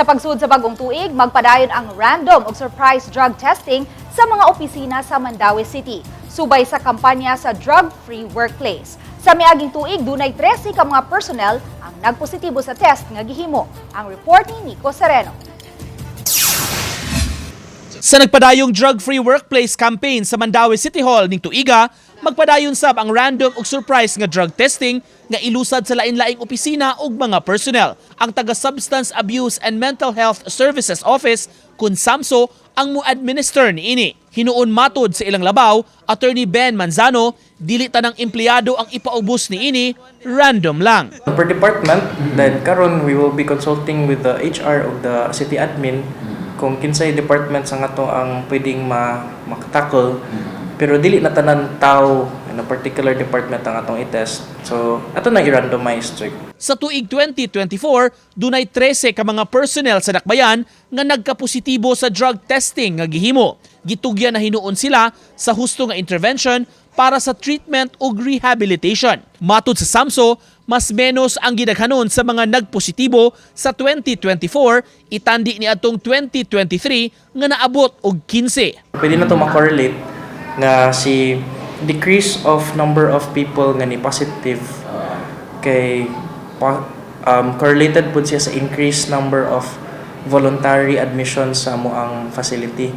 Sa pagsud sa bagong tuig, magpadayon ang random o surprise drug testing sa mga opisina sa Mandaue City, subay sa kampanya sa drug-free workplace. Sa miaging tuig, dunay 13 ka mga personnel ang nagpositibo sa test nga gihimo. Ang report ni Nico Sereno. Sa nagpadayong drug-free workplace campaign sa Mandaue City Hall ning tuiga, magpadayon sab ang random ug surprise nga drug testing nga ilusad sa lain-laing opisina ug mga personnel. Ang taga Substance Abuse and Mental Health Services Office kun SAMSO ang mo-administer niini. Hinuon matod sa ilang labaw, Attorney Ben Manzano, dili tanang empleyado ang ipaubos niini, random lang. Per department, then karon we will be consulting with the HR of the city admin kung kinsay department sa ngato ang pwedeng makatackle. Pero dili na tanan tao in a particular department ang atong i-test. So, ato na i-randomize check. Sa tuig 2024, dunay 13 ka mga personnel sa Dakbayan nga nagkapositibo sa drug testing nga gihimo. Gitugyan na hinuon sila sa husto nga intervention para sa treatment ug rehabilitation. Matud sa SAMSO, mas menos ang gidaghanon sa mga nagpositibo sa 2024, itandi ni atong 2023 nga naabot og 15. Pwede na ito makorrelate nga si decrease of number of people nga ni positive kay correlated po siya sa increased number of voluntary admission sa amoang facility.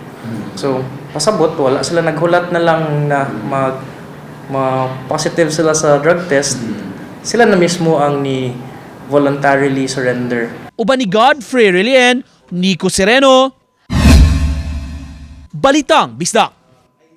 So, pasabot, wala sila naghulat na lang na positive sila sa drug test, sila na mismo ang ni voluntarily surrender. Uban ni Godfrey Relien, Nico Sereno, Balitang Bisdak.